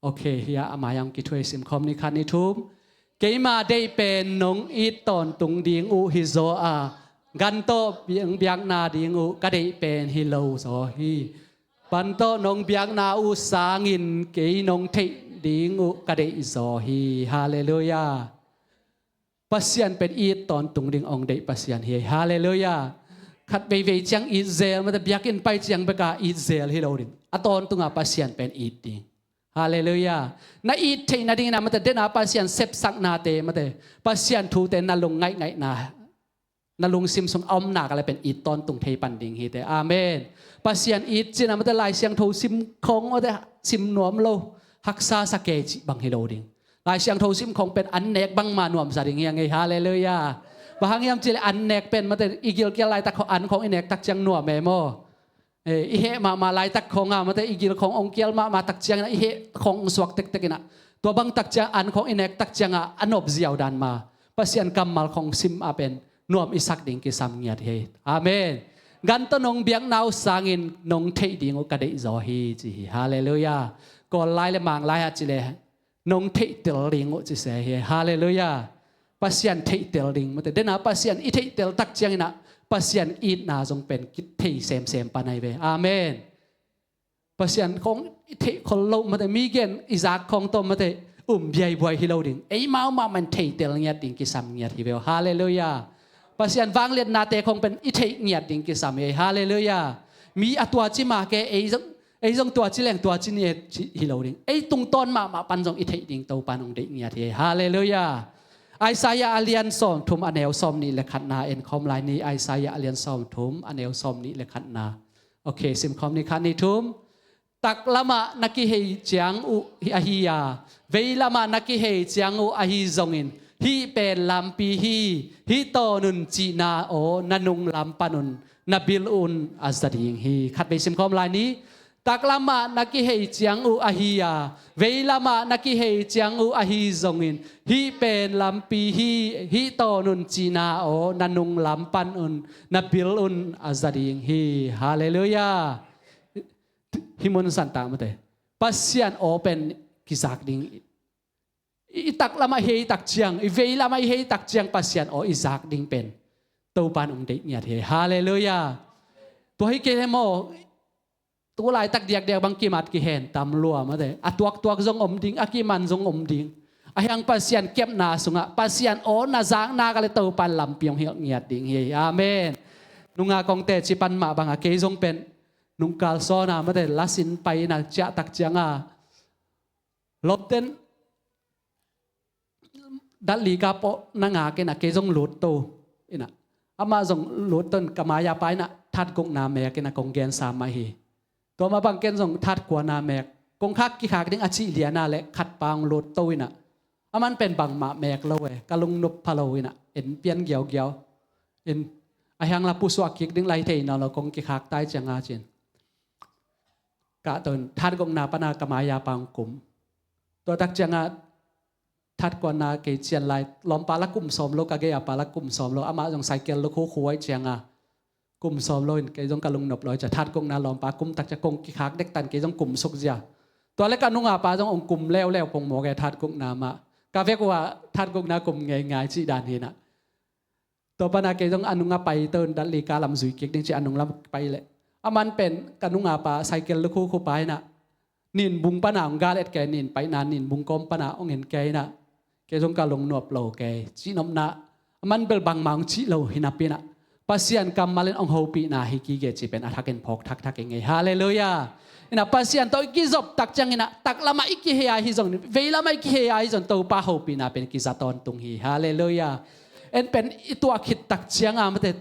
โอเคเฮียอามายังกิทเวซิมคอมนี่คันนี้ทุบเก cái mà đây bên nông ít tòn tung điên u hi zo à gan to biang biang na điên u cái đây bên hi lâu rồi hi ban to nông biang na u sangin cái nông thị điên u cái đây rồi hi hallelujah pasian bên ít tòn tung điên ông đây pasian hi hallelujah khát về về chẳng Israel mà ta biak in pai chẳng beka Israel hi lâu điên aton tung à pasian bên ít điên Hallelujah. Na it thay na ding na mata den pasian sep sak na te mate pasian thu te na lung ngai ngai na lung sim song om na ka le pen it ton tung thei pan ding hi te amen pasian it chin na mata lai siang tho sim khong o te sim nuam lo haksa sa ke chi bang hi lo ding lai siang tho sim khong pen an nek bang ma nuam sa ding yang ngai hallelujah bahang yam chile an nek pen mate igil kel lai ta kho an khong inek tak chang nuam me mo ihe ma lai tak khong a mate igil khong ong kial ma tak chiang na ihe khong swak tek tek na to bang tak chiang an khong inek tak chiang a anop ziaw dan ma pasian kamal khong sim apen nuam isak ding ki sam ngiat he amen gan to nong biang nau sangin nong thei ding o ka dei zo hi chi hallelujah ko lai le mang lai ha chi le nong thei tel ring o chi se he hallelujah pasian thei tel ring mate dena pasian I thei tel tak chiang na pasian it na jong pen kit thei sem pa nai ve amen pasian khong thei khol lo mate mi gen Isaac khong to mate biai boy hi lo ding ei mau ma man thei tel ngiat ding ki sam ngiat hi ve hallelujah pasian wang let na te khong pen I thei ngiat ding ki sam he hallelujah mi atwa chi ma ke ei jong tua chi leng tua chi ni hi lo ding ei tung ton ma pan jong I thei ding to pan ong de ngiat he hallelujah Isaiah alian som thum anel som ni lekhat na en khom lai ni Isaiah alian som thum anel som ni lekhat na okay sim khom ni khan ni thum tak lama naki hei chiang u ahia vei lama naki hei chiang u ahi zongin hi pen lam pi hi to nun chi na o nanung lam panun nabil un azading hi khat be sim khom lai ni tak lama naki hei chiang u ahia vei lama naki hei chiang u ahi zongin hi pen lam pi hi to nun chi na o nanung lam pan un nabil un azading hi hallelujah himun santa mate pasian open kisak ding itak lama hei tak chiang I vei lama hei tak chiang pasian o izak ding pen to pan ong de ngiat he hallelujah to hi ke moตัวลายตักเดียกเดียกบางกิมัดกิเห็นตำลัวมาเถอะตัวจงอมดิ่งอากิมันจงอมดิ่งอายังปัสยันเก็บนาสุงะปัสยันโอนาจางนาก็เลยเต่าปันลำเปียงเหี่ยวเงียดดิ่งเฮียอาเมนนุงากองเตจิปันมาบางอาเกยจงเป็นนุงกาลโซนามาเถอะลาสินไปนักเจ้าตักเจียงอาลบเต้นดัลลีกาโปนางาเกนักเกยจงหลุดโตอินะอามาจงหลุดต้นกามายาไปนะทัดกงนาเมเกนักกงเกนสามมาฮีตัวมาบังเกนส่งทัดกว่านาแมกกงคักกิขากดิ้งอาชีเลียนาและขัดปางโลดตัวน่ะอามันเป็นบังมาแมกเราเว้กะลุงนบพะโลน่ะเอ็นเปียนเกี่ยวเอ็นอายังลาปุสวากิกดิ้งไลเทนเรากงกิขากตายจังอาจินกะตนทัดกงนาปนากมายาปังกุมตัวตักจังอาทัดกว่านาเกเจียนไลล้อมปาละกุมสอมโลกะเกยปาละกุมสอมโลอามาจงไซเกลโลโคคุยจังอากุมสอมลอยเกยจงกะลุงนบลอยจะทัดกงนาลอมปากุมตักจะกงกิขากเด็กตันเกยจงกุมสุกเจียตัวเล็กกันนุ่งอาปาจงองกุมแล้วกงหมอแกทัดกงนามากาเฟกว่าทัดกงนากุมง่ายจีดานเห็นะตัวปนาเกยจงอนุงอาไปเตินดัลลีกาลำซุยเก็กดิ้งจีอนุงลำไปเลยอามันเป็นกันนุ่งอาปาไซเกลลูกคู่ไปนะนินบุงปนาองกาเล็ดแกนินไปนานนินบุงกอมปนาองเห็นแกนะเกยจงกะลุงนบโลแกจีนมนะมันเป็นบางมังจีโลหินาปีนะpasian kamalin ong hopi na hiki ge chi pen athaken phok thak ngai hallelujah ina pasian to ki job tak chang ina tak lama iki he ai hi jong ve lama iki he ai jong to pa hopi na pen ki zaton tung hi hallelujah en pen itua khit tak chiang a mate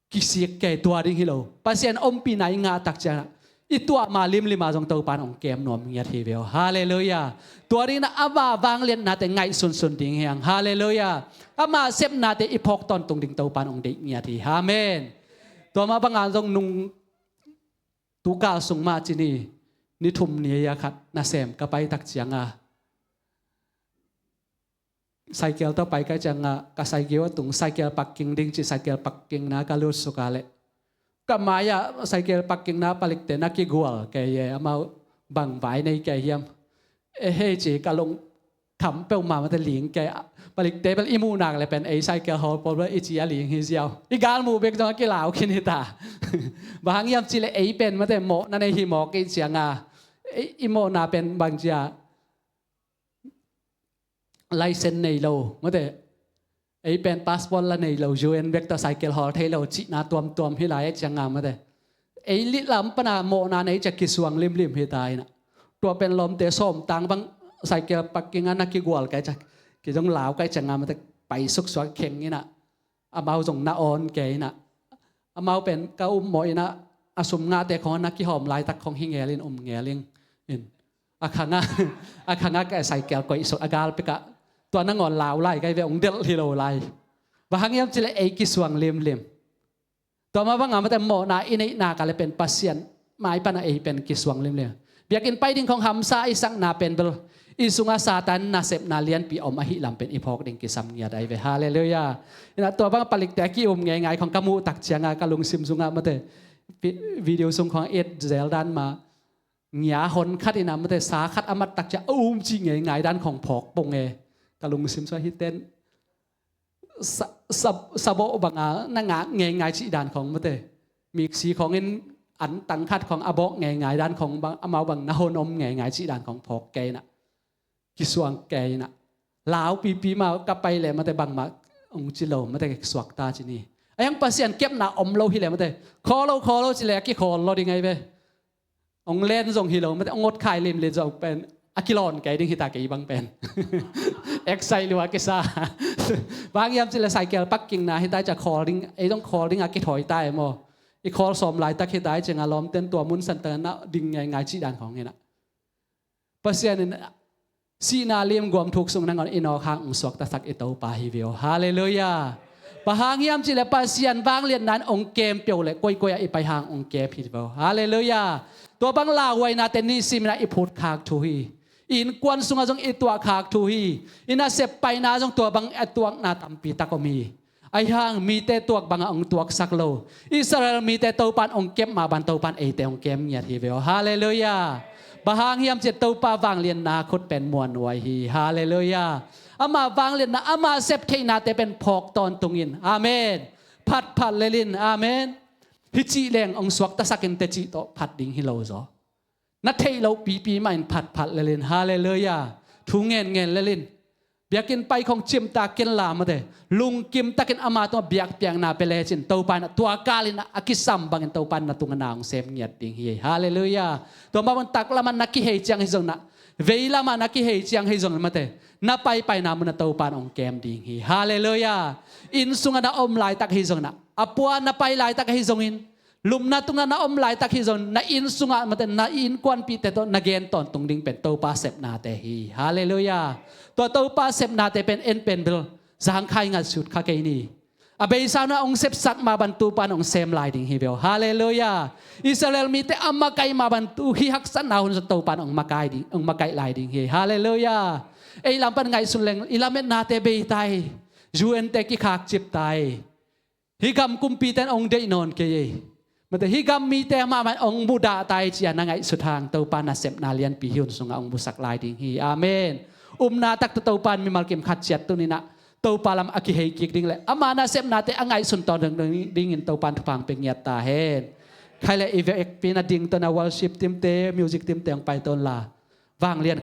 ki siek ke tua ding hi lo pasian om pi nai nga tak chang itua ma lim lima jong to pan ong kem nom ngia thi veo hallelujah tua ri na aba wang len na te ngai sun ding hiang hallelujah ama sep na te ipok ton tung ding to pan ong de ngia thi amenตัวมาบางงานจงนุงตุกาสุงมาจินีนิทุมเนียขัดนาเซมก็ไปตักเจียงอ่ะไซเคิลต่อไปก็จังอ่ะก็ไซเคิลตุงไซเคิลปักกิ่งดิ้งจิไซเคิลปักกิ่งนะก็ลุสุกาเลก็มายาไซเคิลปักกิ่งนะผลิตแต่นักกิกัวแกเย่มาบังไว้ในแกเยี่ยมเฮ้จีก็ลง ขำเปลมามันจะหลิงแกปลิกเตเป็นอิมูนักเลยเป็นไอไซเกลฮอลปอลอิจิอาหลิงฮิเซียวอีกาลมูเบกจังกิลาวคินิตาบางยามจิเลไอเป็นมันแต่โมนั่นในหิมอกกิเสียงาอิโมนาเป็นบางจ้าไลเซนในโลมันแต่ไอเป็นพาสปอร์ตละในโลยูเอ็นเบกตัวไซเคิลฮอลเทโลจินาตัวมฮิไลเสียงามันแต่ไอลิลำปนาโมนาในจะกิสวงริมฮิตายนะตัวเป็นลมเตะส้มต่างบางไซเคิลปักกิ่งนักกิกวอลไกจะกิจงลาวไกจะงามมันแต่ไปสุกสวกเข่งนี่นะอาเมาส่งนาออนแกนะอาเมาเป็นก้าวมอยนะอาสมงาแต่ของนักกิหอมลายตักของหิงเงลินเงลิงอินอาขังาแกใส่แก้วก็อิสอากาลไปกะตัวนั่งงอนลาวไล่ไกเวองเดลฮิโลไล่บางอย่างจะเลยไอกิสวงเลียมต่อมาบางงานมันแต่โมนาอินนากาเลยเป็นปัสเซียนหมายปนไอเป็นกิสวงเลียมเบียกินไปดิ่งของหำซาอิสังนาเป็นเบลอิสุงาซาตันนาเซบนาเลียนปีอมอหิลำเป็นอีพอกดิ่งกิสัมเงียได้เวฮาเลลูยาตัวบางปลิกแต่กี้ง่ายของกามูตักเชียงากาลุงซิมสุงามาแต่วิดีโอส่งของเอ็ดเซลดันมาเงียหนคัดอินามาแต่สาคัดอมตักจะจริงง่ายด้านของพอกปงกาลุงซิมสวาฮิเตนสะโบบางนั่งง่ายจีด้านของมาแต่มีสีของเงินอันตังคัดของอบอกง่ายด้านของอามาบางนาโฮนอมง่ายจีด้านของพอกแกน่ะกิสวงแกน่ะลาวปีมากลับไปเลยมาแต่บางมาองจิโลมาแต่สวกตาจีนี่ไอ้ยังปัสยันเก็บหน้าอมโลฮิเลมาแต่คอโลจิเลกี่คอโลดีไงเว้องเล่นส่งฮิโลมาแต่องดขายเล่นเลยจะเป็นอากิลอนแกดิ้งฮิตาแกบังเป็นเอ็กไซหรือว่าเกซ่าบางยามจิเลใส่แกลปักกิ่งนะฮิตาจะคอดิ้งไอ้ต้องคอดิ้งอากิถอยใต้หมออีคอสอมลายตะฮิตาจึงอารมณ์เต้นตัวมุนสันเตอร์นะดิ้งง่ายจีดันของนี่นะปัสยันสีนาเลียมกวมทุกส่งนั่งอินอข้างองสวกตะสักอิโตปาฮิวิโอฮาเลลูยาปะหางยามจิเลปัสยันบางเลียนนั้นองเกมเปียวเลยกวยไปหางองเกมฮิวิโอฮาเลลูยาตัวบางลาไว้นาเตนิซิมนะอิพุทธากทุฮีอินกวนสุงาจงอิตัวขากทุฮีอินาเสพไปนาจงตัวบางอตัวนาตัมปีตะก็มีไอหางมีแต่ตัวบางองตัวสักโลอิสราเอลมีแต่ตัวปันองเก็บมาบันตัวปันเอเตองเกมเงียทีเวลฮาเลลูยาบางเฮียมเจตตัวปาวางเลียนนาคดเป็นมวลไว้ฮีฮาเลลูยาอามาบางเลียนนาอามาเซพเทนาแต่เป็นพอกตอนตรงอินอาเมนพัดเลลินอาเมนฮิจิแรงองสวกตะสักินเตจิโตพัดดิ่งฮิโลโซนัทเทโลปีมาอินพัดเลลินฮาเลลูยาทุงเงินเลลินเบียกินไปของจิมตากินลามาเดลุงกิมตากินอามาตัวเบียกเปียงนาเปเลจินตัวปันตัวกาลินอากิซัมบังตัวปันนาตุงนางเซมเงียดดิ่งฮีฮาเลลูยาตัวมาบันตักละมันนักกิเฮจังฮิจงนะเวลามันนักกิเฮจังฮิจงมาเดนับไปนามันตัวปันองเกมดิ่งฮีฮาเลลูยาอินสุงนาอมลายตักฮิจงนะอปัวนับไปลายตักฮิจงอินลุมนาตุงนาอมลายตักฮิจงนาอินสุงมาเดนาอินกวนปีเตโตนาเกนตอนตุงดิ่งเป็นตัวปาเซปนาเตฮีฮาเลลูยาตัวปาเซปนาเตเป็นเอ็นเป็นเบลจางใครงัดสุดข้าเกนี่อาเบย์สาวน่าองเซปสักมาบรรทุปันองเซมลายดิ่งฮิเบลฮาเลลูยาอิสราเอลมีแต่อามาไกมาบรรทุฮิฮักสันนาหุ่นสตูปันองมาไกดิ่งองมาไกลายดิ่งฮิฮาเลลูยาไอ้ลำปันไงสุดแรงอิลาเมนาเตเบย์ไตจูเอ็นเตกิขากจิบไตฮิกำกุมปีเตนองเดนอนเกยมันแต่ฮิกำมีแต่มามันองบุดาไตเจียนังไงสุดทางตัวปานาเซปนาเลียนปีฮิุนสุงองบุสักลายดิ่งฮิอาเมนนาตักตัวปานมีมาเก็มขัดเจ็ดตัวนี้นะตัวปาลำอากิเฮกิกดิ้งเลยอามานาเซมนาเตอังไงสุนตอนดิ้งอินตัวปานทุพังเป็นเงียตาเฮนใครเลยอีเวกปีนาดิ้งตัวนาวอลชิปทีมเตมิวสิกทีมเตงไปต้นลาวางเรียน